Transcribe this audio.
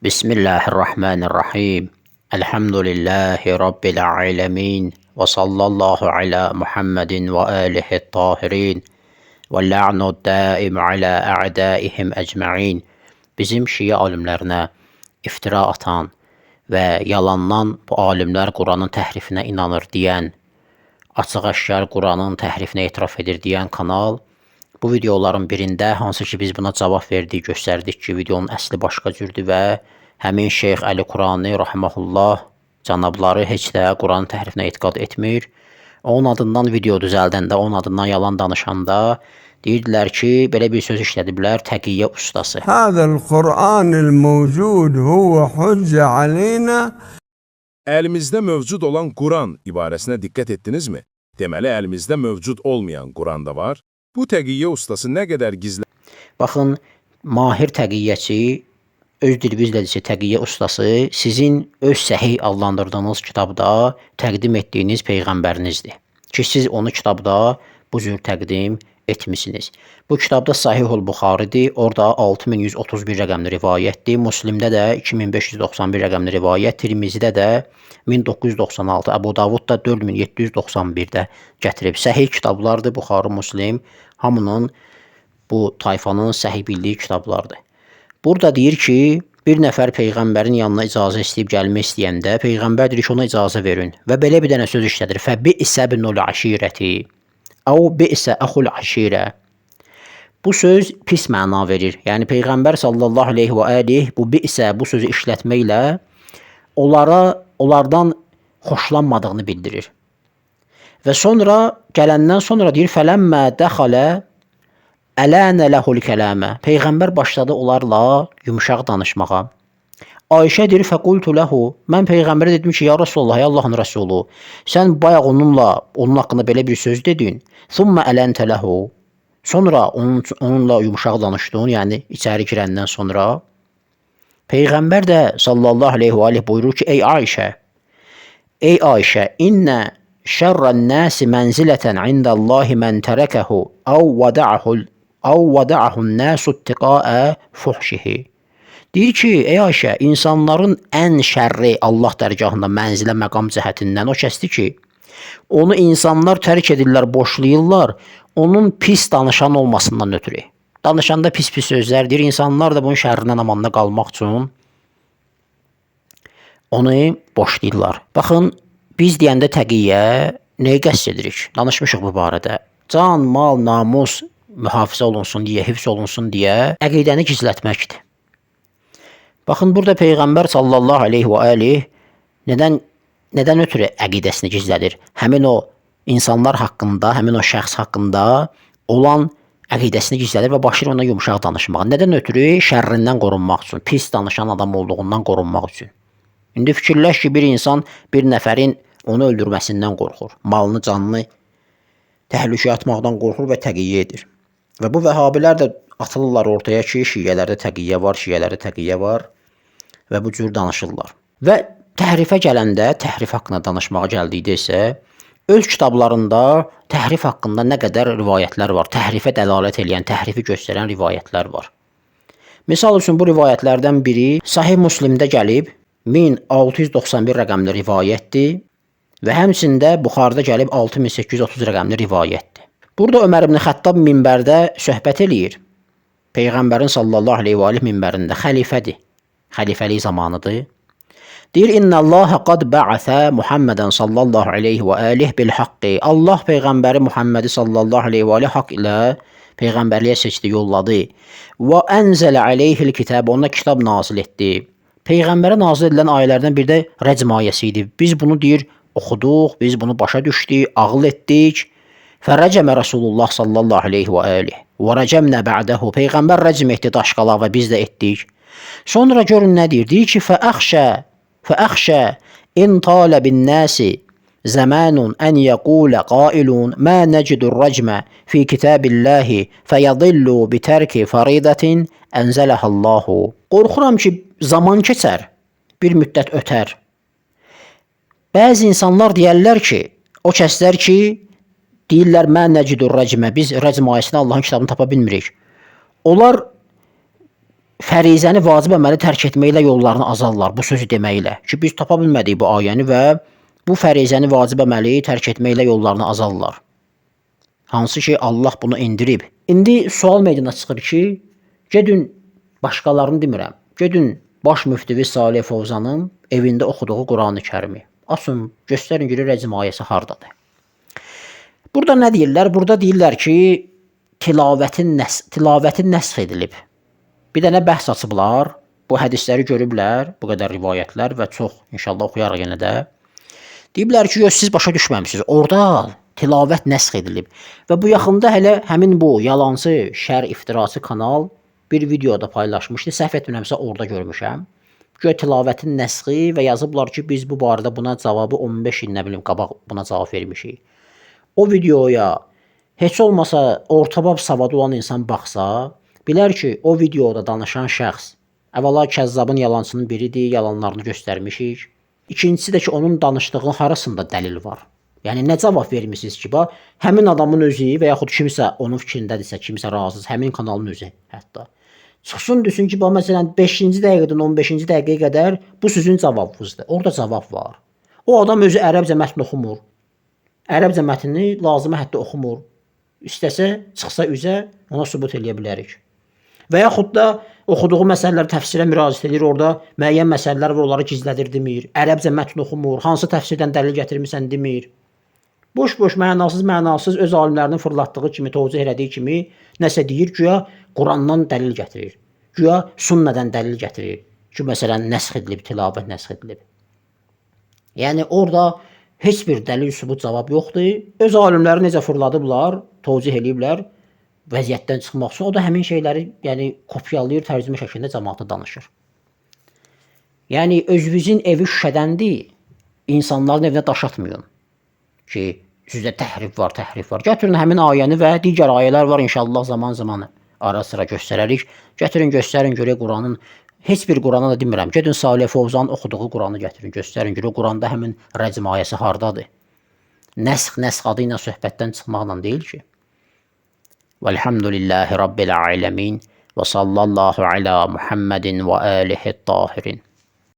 Bismillahirrahmanirrahim. Elhamdülillahi Rabbil alemin. Ve sallallahu ala Muhammedin ve alihi tahirin. Ve la'nud daim ala a'daihim ecma'in. Bizim Şii alimlerine iftira atan ve yalandan bu alimler Kur'an'ın tehrifinə inanır diyen, açıq-aşkar Kur'an'ın tehrifinə etiraf edir diyen kanal, bu videoların birində hansı ki biz buna cavab verdik, göstərdik ki, videonun əsli başqa cürdür və həmin Şeyx Əli Qurani rahmehullah cənabları heç də Quranın təhrifinə etiqad etmir. Onun adından video düzəldəndə, onun adından yalan danışanda deyirdilər ki, belə bir söz işlədiblər, təqiyyə ustası. Hâzel Kur'anil mevcud huve hücce aleyna. Əlimizdə mövcud olan Quran ibarəsinə diqqət etdinizmi? Deməli, əlimizdə mövcud olmayan Quran da var. Bu təqiyyə ustası nə qədər gizli... Baxın, mahir təqiyyəçi, öz dilimizlə desə təqiyyə ustası sizin öz səhih adlandırdığınız kitabda təqdim etdiyiniz Peyğəmbərinizdir. Ki, siz onu kitabda bu cür təqdim etmişsiniz. Bu kitabda Sahihul Buxaridir, orada 6131 rəqəmli rivayətdir. Müslimdə də 2591 rəqəmli rivayət, Tirmizidə də 1996, Əbu Davud da 4791-də gətirib. Səhih kitablardır, Buxari, Müslim, hamının bu tayfanın səhih bildiyi kitablardır. Burada deyir ki, bir nəfər Peyğəmbərin yanına icazə istəyib gəlmək istəyəndə, Peyğəmbər deyir ki, ona icazə verin və belə bir dənə söz işlədir. Fəbi'sə binul aşirəti, əv bi'sə əxul aşirə. Bu söz pis məna verir. Yəni, Peyğəmbər sallallahu aleyhi və aleyh bu bi'sə, bu sözü işlətməklə onlardan xoşlanmadığını bildirir. Və sonra, gələndən sonra deyir, fələmmə dəxalə ələnə ləhul kələmə. Peyğəmbər başladı onlarla yumuşaq danışmağa. Ayşə deyir, fəqultu ləhu. Mən Peyğəmbərə dedim ki, ya Rasulullah, ya Allahın Rəsulu, sən bayaq onun haqqında belə bir söz dedin. Thumma ələntə ləhu. Sonra onunla yumuşaq danışdın, yəni içəri girəndən sonra. Peyğəmbər də sallallahu aleyhi və aleyh buyurur ki, ey Ayşə, innə şərrən nəsi mənzilətən indəllahi mən tərəkəhu əv vada'ahun nəsu ittiqaə fuhşihi. Deyir ki, ey Ayşə, insanların ən şərri Allah dərgahında mənzilə məqam cəhətindən o kəsdir ki, onu insanlar tərk edirlər, boşlayırlar, onun pis danışan olmasından ötürü. Danışanda pis sözlər deyir, insanlar da bunun şərrindən amanda qalmaq üçün onu boşlayırlar. Baxın, biz deyəndə təqiyyə nəyə qəsd edirik? Danışmışıq bu barədə. Can, mal, namus mühafizə olunsun deyə, hifz olunsun deyə əqidəni gizlətməkdir. Baxın, burada Peyğəmbər sallallahu aleyhi və aleyh nədən ötürü əqidəsini gizlədir? Həmin o insanlar haqqında, həmin o şəxs haqqında olan əqidəsini gizlədir və başlayır ona yumuşaq danışmağa. Nədən ötürü? Şərrindən qorunmaq üçün, pis danışan adam olduğundan qorunmaq üçün. İndi fikirləş ki, bir insan bir nəfərin onu öldürməsindən qorxur, malını, canını təhlükəyə atmaqdan qorxur və təqiyyə edir. Və bu vəhabilər də atılırlar ortaya ki, şiələrdə təqiyyə var və bu cür danışırlar. Və təhrifə gələndə, təhrif haqqında danışmağa gəldikdə isə, öz kitablarında təhrif haqqında nə qədər rivayətlər var, təhrifə dəlalət edən, təhrifi göstərən rivayətlər var. Misal üçün, bu rivayətlərdən biri Sahih Müslimdə gəlib, 1691 rəqəmli rivayətdir və həmçində Buxarıda gəlib 6830 rəqəmli rivayətdir. Burada Ömər ibn Xəttab minbərdə söhbət eləyir. Peyğəmbərin sallallahu aleyhi və aleyh minbərində xəlifədir, xəlifəlik zamanıdır. Deyir, İnnəlləhə qad bə'əsə Muhammədən sallallahu aleyhi və aleyh bil haqqi. Allah Peyğəmbəri Muhammədi sallallahu aleyhi və aleyh haqq ilə Peyğəmbərliyə seçdi, yolladı. Və ənzələ aleyhil kitab, ona kitab nazil etdi. Peyğəmbərə nazil edilən ayələrdən bir də rəcm ayəsi idi. Biz bunu deyir, oxuduq, biz bunu başa düşdük, ağıl etdik. Fərəcəmə Rasulullah sallallahu aleyhi və aleyh. Və rəcəmnə bə'dəhu. Peyğəmbər rəcm etdi daşqala və biz də etdik. Sonra görün nə deyir? Deyir ki, fəəxşə in talə bin nəsi zəmanun ən yəqulə qailun mə nəcidur rəcmə fi kitabillahi fəyədillu bitərki faridatin ənzələhəllahu. Qorxuram ki, zaman keçər, bir müddət ötər. Bəzi insanlar deyərlər ki, o kəslər ki, deyirlər, mən nəcidur rəcmə, biz rəcm ayəsini Allahın kitabını tapa bilmirik. Onlar fərizəni vacib əməli tərk etməklə yollarını azarlar bu sözü deməklə ki, biz tapa bilmədik bu ayəni və bu fərizəni vacib əməli tərk etməklə yollarını azarlar. Hansı ki, Allah bunu indirib. İndi sual meydana çıxır ki, gedin başqalarını demirəm, gedin baş müftüvi Salih Fovzanın evində oxuduğu Qurani Kərimi. Açın, göstərin görün rəcm ayəsi hardadır. Burada nə deyirlər? Burada deyirlər ki, tilavətin nəsx edilib. Bir dənə bəhs açıblar, bu hədisləri görüblər, bu qədər rivayətlər və çox inşallah oxuyarıq yenə də. Deyiblər ki, yox, siz başa düşməmisiniz. Orada tilavət nəsx edilib. Və bu yaxında hələ həmin bu yalancı, şər iftirası kanal bir videoda paylaşmışdı. Səhv etmirəmsə orada görmüşəm. Göy tilavətin nəsxi və yazıblar ki, biz bu barədə buna cavabı 15 il nə bilim qabaq buna cavab vermişik. O videoya heç olmasa ortabab savadı olan insan baxsa, bilər ki, o videoda danışan şəxs əvvəla kəzzabın yalançının biridir, yalanlarını göstərmişik. İkincisi də ki, onun danışdığının harasında dəlil var. Yəni nə cavab vermisiniz ki, həmin adamın özü və yaxud kimsə onun fikrindədirsə, kimsə razısız, həmin kanalın özü hətta. Çıxsın desin ki, məsələn 5-ci dəqiqədən 15-ci dəqiqəyə qədər bu sizin cavabınızdır. Orada cavab var. O adam özü ərəbcə mətn oxumur. Ərəbcə mətnini lazımı hətta oxumur. İstəsə, çıxsa üzə, ona sübut eləyə bilərik. Və yaxud da oxuduğu məsələləri təfsirə müraciət edir, orada müəyyən məsələlər var, onları gizlədir demir. Ərəbcə mətn oxumur, hansı təfsirdən dəlil gətirmirsən demir. Boş-boş, mənasız öz alimlərinin fırlatdığı kimi, tövcih elədiyi kimi nəsə deyir, güya Qurandan dəlil gətirir. Güya sünnədən dəlil gətirir. Ki, məsələn, nəsx edilib, tilavət nəsx edilib. Yəni, orada heç bir dəlil, sübut, cavab yoxdur. Öz alimləri necə fırladıblar, tövcih eləyiblər vəziyyətdən çıxmaq üçün. O da həmin şeyləri kopyalayır, tərcümə şəklində cəmaata danışır. Yəni, özünüzün evi şüşədəndir, insanların evinə daş atmayın. Ki, sizdə təhrif var. Gətirin həmin ayəni və digər ayələr var inşallah zaman ara sıra göstərərik. Gətirin, göstərin, görək Quranın, heç bir Qurana da demirəm. Gedin Salih Fovzanın oxuduğu Quranı gətirin, göstərin, görək Quranda həmin rəcm ayəsi hardadır. Nəsx adı ilə söhbətdən çıxmaqla deyil ki. Vəlhamdülillahi Rabbil aləmin və sallallahu alə Muhammedin və alihi tahirin.